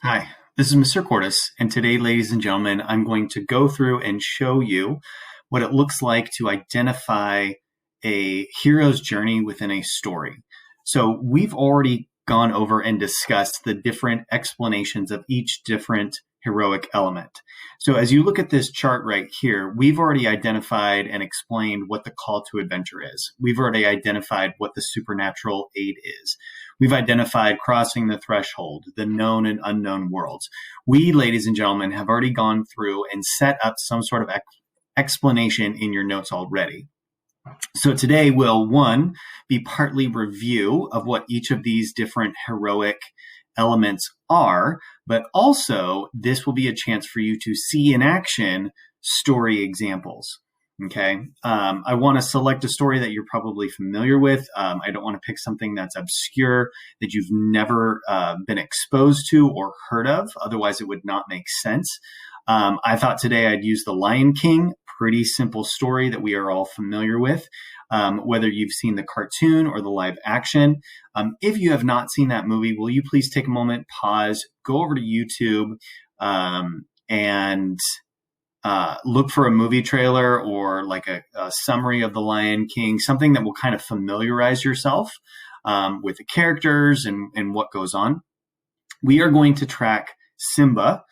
Hi, this is Mr. Cortis, and today, ladies and gentlemen, I'm going to go through and show you what it looks like to identify a hero's journey within a story. So we've already gone over and discussed the different explanations of each different heroic element. So as you look at this chart right here, we've already identified and explained what the call to adventure is. We've already identified what the supernatural aid is. We've identified crossing the threshold, the known and unknown worlds. We, ladies and gentlemen, have already gone through and set up some sort of explanation in your notes already. So today will, one, be partly review of what each of these different heroic elements are, but also this will be a chance for you to see in action story examples. Okay. I want to select a story that you're probably familiar with. I don't want to pick something that's obscure that you've never been exposed to or heard of. Otherwise, it would not make sense. I thought today I'd use The Lion King, pretty simple story that we are all familiar with, whether you've seen the cartoon or the live action. If you have not seen that movie, will you please take a moment, pause, go over to YouTube, and look for a movie trailer or like a summary of The Lion King, something that will kind of familiarize yourself with the characters and what goes on. We are going to track Simba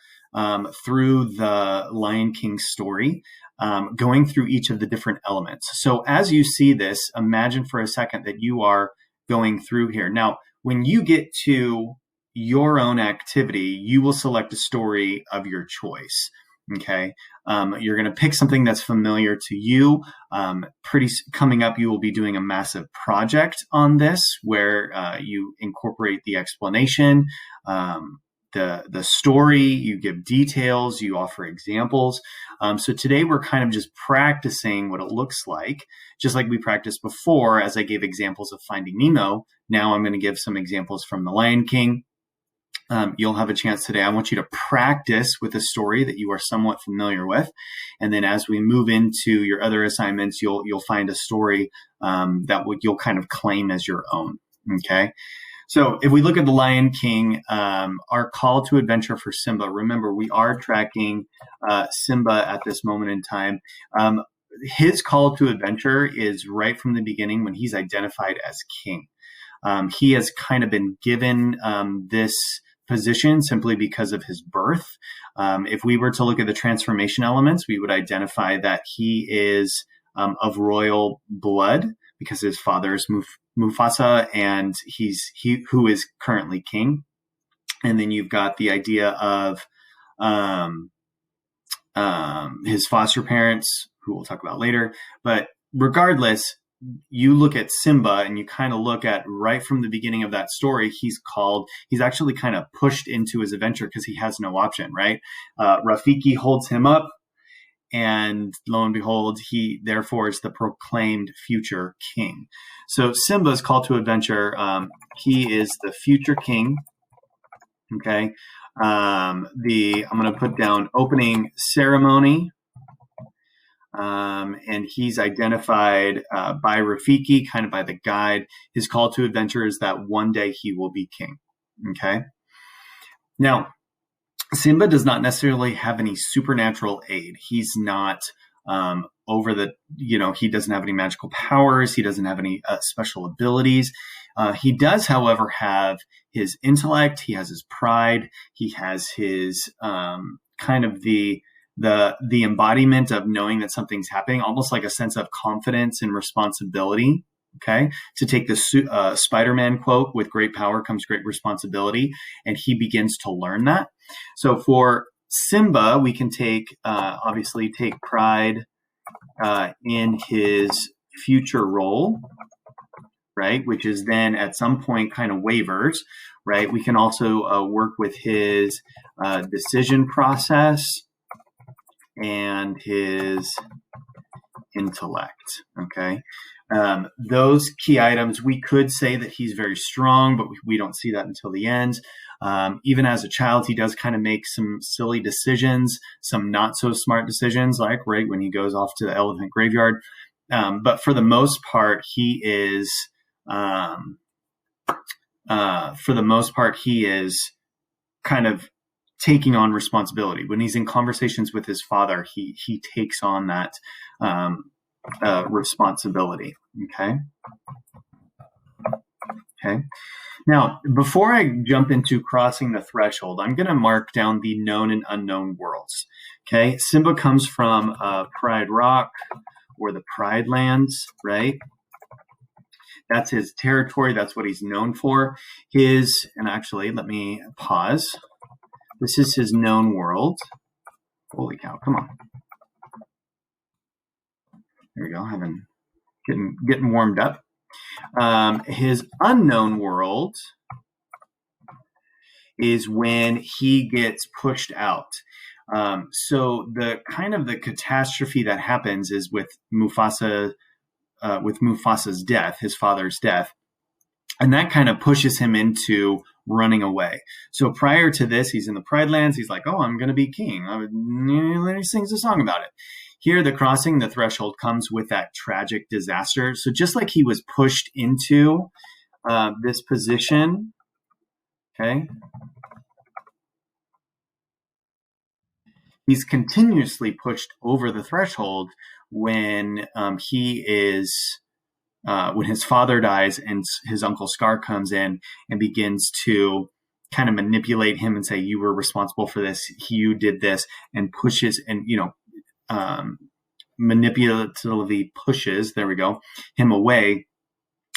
through the Lion King story, going through each of the different elements. So as you see this, imagine for a second that you are going through here. Now, when you get to your own activity, you will select a story of your choice. Okay. You're going to pick something that's familiar to you. Coming up, you will be doing a massive project on this where you incorporate the explanation, the story, you give details, you offer examples. So today we're kind of just practicing what it looks like, just like we practiced before as I gave examples of Finding Nemo. Now I'm going to give some examples from The Lion King. You'll have a chance today. I want you to practice with a story that you are somewhat familiar with. And then as we move into your other assignments, you'll find a story that you'll kind of claim as your own. Okay. So if we look at The Lion King, our call to adventure for Simba, remember, we are tracking Simba at this moment in time. His call to adventure is right from the beginning when he's identified as king. He has kind of been given this position simply because of his birth. If we were to look at the transformation elements, we would identify that he is of royal blood because his father is Mufasa, and he who is currently king. And then you've got the idea of his foster parents, who we'll talk about later. But regardless, you look at Simba and you kind of look at right from the beginning of that story, he's actually kind of pushed into his adventure because he has no option, right? Rafiki holds him up, and lo and behold, he therefore is the proclaimed future king. So Simba's call to adventure, he is the future king. Okay. I'm going to put down opening ceremony. And he's identified by Rafiki, kind of by the guide. His call to adventure is that one day he will be king. Okay. Now, Simba does not necessarily have any supernatural aid. He's not he doesn't have any magical powers. He doesn't have any special abilities. He does, however, have his intellect. He has his pride. He has his kind of the embodiment of knowing that something's happening, almost like a sense of confidence and responsibility. Okay. To take the Spider-Man quote, with great power comes great responsibility. And he begins to learn that. So for Simba, we can obviously take pride in his future role, right? Which is then at some point kind of wavers, right? We can also work with his decision process and his intellect. Okay. Those key items, we could say that he's very strong, but we don't see that until the end. Even as a child, he does kind of make some silly decisions, some not so smart decisions, like right when he goes off to the elephant graveyard. But for the most part, he is kind of taking on responsibility. When he's in conversations with his father, he takes on that responsibility. Okay. Now, before I jump into crossing the threshold, I'm going to mark down the known and unknown worlds. Okay. Simba comes from Pride Rock, or the Pride Lands, right? That's his territory. That's what he's known for. And actually, let me pause. This is his known world. Holy cow, come on. There we go, getting warmed up. His unknown world is when he gets pushed out. So the catastrophe that happens is with Mufasa's death, his father's death, and that kind of pushes him into running away. So prior to this, he's in the Pride Lands. He's like, oh, I'm going to be king. He sings a song about it. Here, the crossing the threshold comes with that tragic disaster. So just like he was pushed into this position, okay, he's continuously pushed over the threshold when when his father dies and his uncle Scar comes in and begins to kind of manipulate him and say, you were responsible for this, you did this, and pushes and, manipulatively pushes, there we go, him away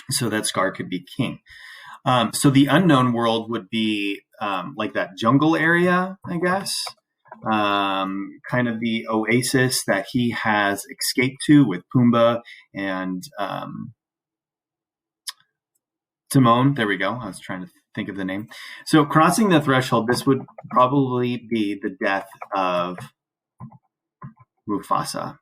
so that Scar could be king. So the unknown world would be like that jungle area, I guess. Kind of the oasis that he has escaped to with Pumbaa and Timon. There we go. I was trying to think of the name. So crossing the threshold, this would probably be the death of Mufasa.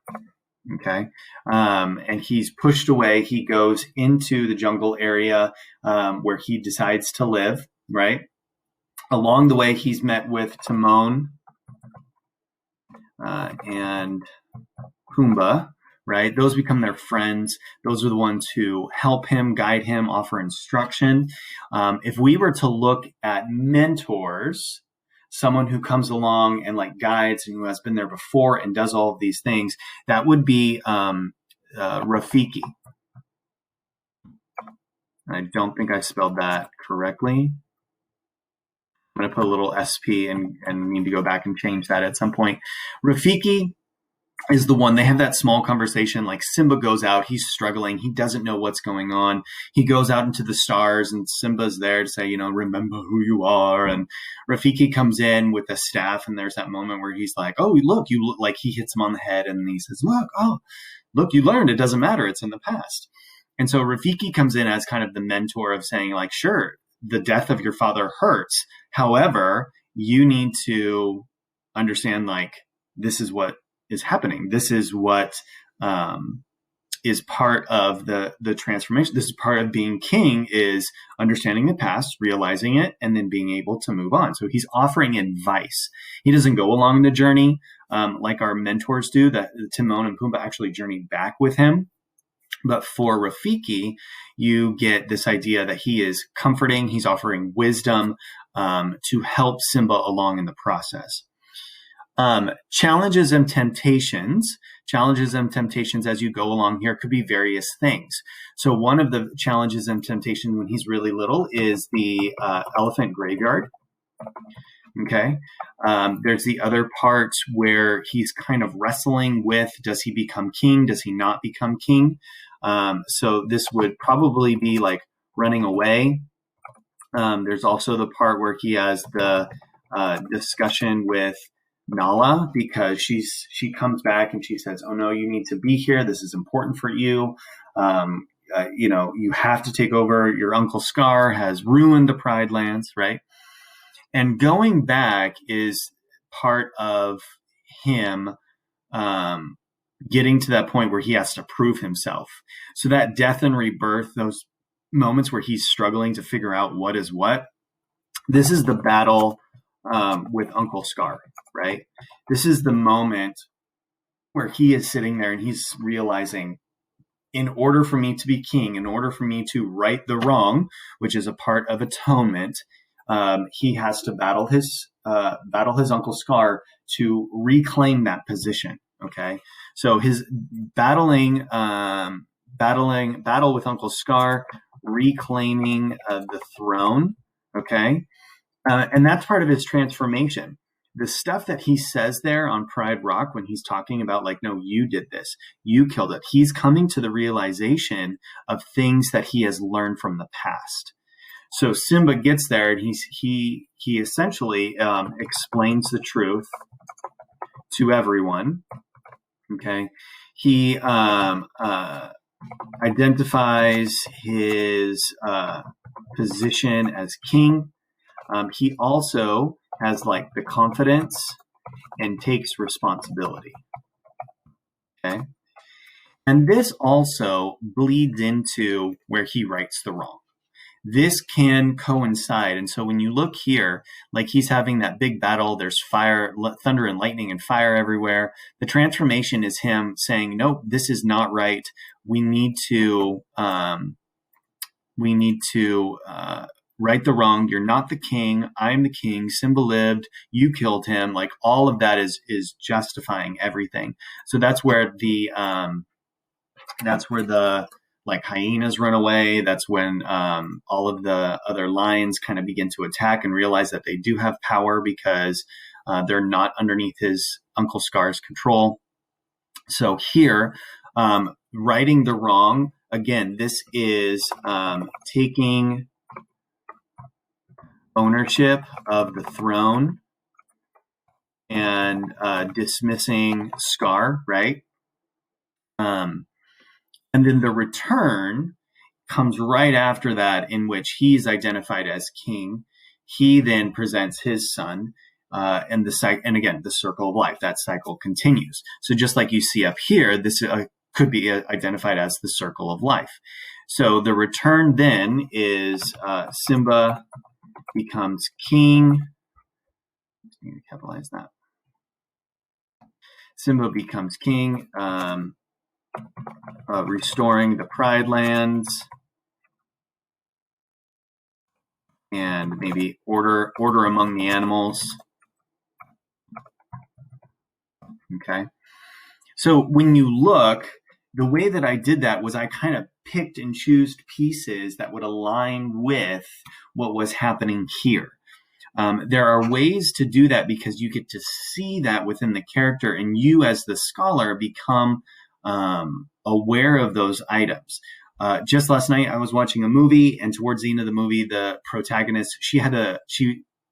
Okay. And he's pushed away. He goes into the jungle area where he decides to live, right? Along the way, he's met with Timon and Pumbaa, right? Those become their friends. Those are the ones who help him, guide him, offer instruction. If we were to look at mentors, someone who comes along and like guides and who has been there before and does all of these things, that would be Rafiki. I don't think I spelled that correctly. I'm going to put a little SP and need to go back and change that at some point. Rafiki is the one. They have that small conversation. Like Simba goes out, he's struggling, he doesn't know what's going on. He goes out into the stars and Simba's there to say, remember who you are. And Rafiki comes in with a staff, and there's that moment where he's like, oh, look, you look, like he hits him on the head and he says, look, you learned, it doesn't matter, it's in the past. And so Rafiki comes in as kind of the mentor of saying, like, sure, the death of your father hurts. However, you need to understand, like, this is what is happening. This is what is part of the transformation. This is part of being king, is understanding the past, realizing it, and then being able to move on. So he's offering advice. He doesn't go along the journey like our mentors do, that Timon and Pumbaa actually journeyed back with him. But for Rafiki, you get this idea that he is comforting, he's offering wisdom to help Simba along in the process. Challenges and temptations as you go along here could be various things. So one of the challenges and temptations when he's really little is the elephant graveyard. Okay. There's the other part where he's kind of wrestling with, does he become king? Does he not become king? So this would probably be like running away. There's also the part where he has the discussion with Nala, because she comes back and she says, oh no, you need to be here. This is important for you. You have to take over. Your uncle Scar has ruined the Pride Lands, right? And going back is part of him getting to that point where he has to prove himself. So that death and rebirth, those moments where he's struggling to figure out what is what, this is the battle with Uncle Scar, right? This is the moment where he is sitting there and he's realizing, in order for me to be king, in order for me to right the wrong, which is a part of atonement, he has to battle his battle his Uncle Scar to reclaim that position. Okay, so his battle with Uncle Scar, reclaiming the throne. Okay, and that's part of his transformation. The stuff that he says there on Pride Rock when he's talking about, like, no, you did this, you killed it. He's coming to the realization of things that he has learned from the past. So Simba gets there and he essentially explains the truth to everyone. Okay, he identifies his position as king. He also has like the confidence and takes responsibility. Okay. And this also bleeds into where he rights the wrong. This can coincide. And so when you look here, like he's having that big battle, there's fire, thunder and lightning and fire everywhere. The transformation is him saying, nope, this is not right. We need to right the wrong. You're not the king. I'm the king. Simba lived. You killed him. Like all of that is justifying everything. So that's where the like hyenas run away. That's when all of the other lions kind of begin to attack and realize that they do have power because they're not underneath his Uncle Scar's control. So here, righting the wrong, again, this is taking ownership of the throne and dismissing Scar, right? And then the return comes right after that, in which he's identified as king. He then presents his son, and again, the circle of life. That cycle continues. So just like you see up here, this could be identified as the circle of life. So the return then is Simba becomes king. I'm going to capitalize that. Simba becomes king, restoring the Pride lands, and maybe order among the animals. Okay. So when you look, the way that I did that was I kind of picked and chose pieces that would align with what was happening here. There are ways to do that because you get to see that within the character, and you as the scholar become aware of those items. Just last night, I was watching a movie, and towards the end of the movie, the protagonist,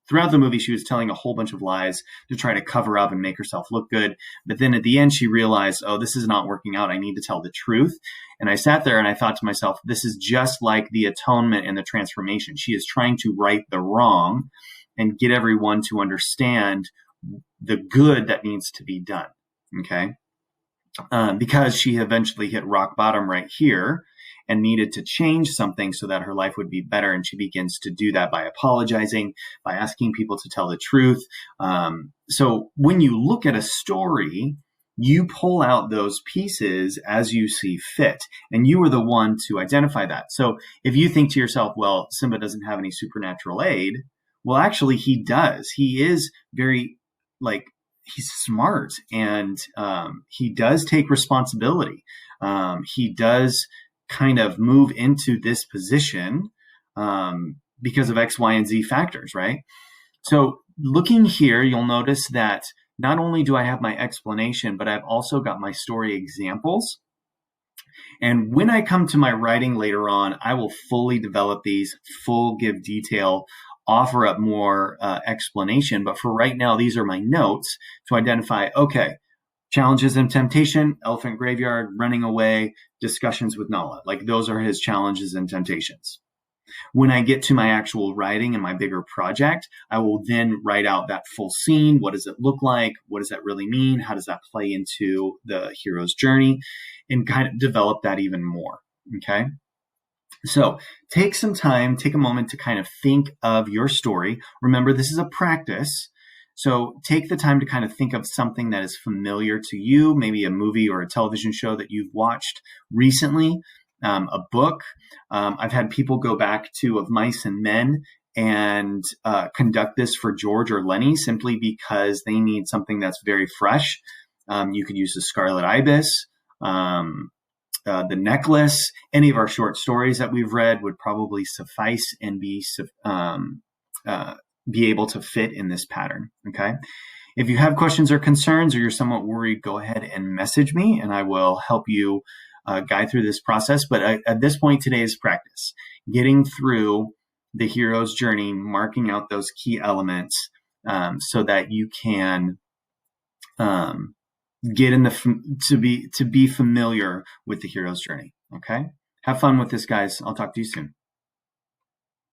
throughout the movie, she was telling a whole bunch of lies to try to cover up and make herself look good. But then at the end, she realized, oh, this is not working out. I need to tell the truth. And I sat there and I thought to myself, this is just like the atonement and the transformation. She is trying to right the wrong and get everyone to understand the good that needs to be done. Okay. Because she eventually hit rock bottom right here and needed to change something so that her life would be better. And she begins to do that by apologizing, by asking people to tell the truth. So when you look at a story, you pull out those pieces as you see fit, and you are the one to identify that. So if you think to yourself, well, Simba doesn't have any supernatural aid. Well, actually he does. He is very he's smart, and he does take responsibility. He does kind of move into this position because of X, Y, and Z factors, right? So looking here, you'll notice that not only do I have my explanation, but I've also got my story examples. And when I come to my writing later on, I will fully develop these, give detail, offer up more explanation. But for right now, these are my notes to identify, okay, challenges and temptation, elephant graveyard, running away, discussions with Nala. Like those are his challenges and temptations. When I get to my actual writing and my bigger project, I will then write out that full scene. What does it look like? What does that really mean? How does that play into the hero's journey? And kind of develop that even more. Okay. So take some time, take a moment to kind of think of your story. Remember, this is a practice. So take the time to kind of think of something that is familiar to you, maybe a movie or a television show that you've watched recently, a book. I've had people go back to Of Mice and Men and conduct this for George or Lenny simply because they need something that's very fresh. You could use the Scarlet Ibis, the Necklace. Any of our short stories that we've read would probably suffice and be able to fit in this pattern. Okay. If you have questions or concerns, or you're somewhat worried, go ahead and message me, and I will help you guide through this process. But at this point, today is practice, getting through the hero's journey, marking out those key elements so that you can get in to be familiar with the hero's journey. Okay. Have fun with this, guys. I'll talk to you soon.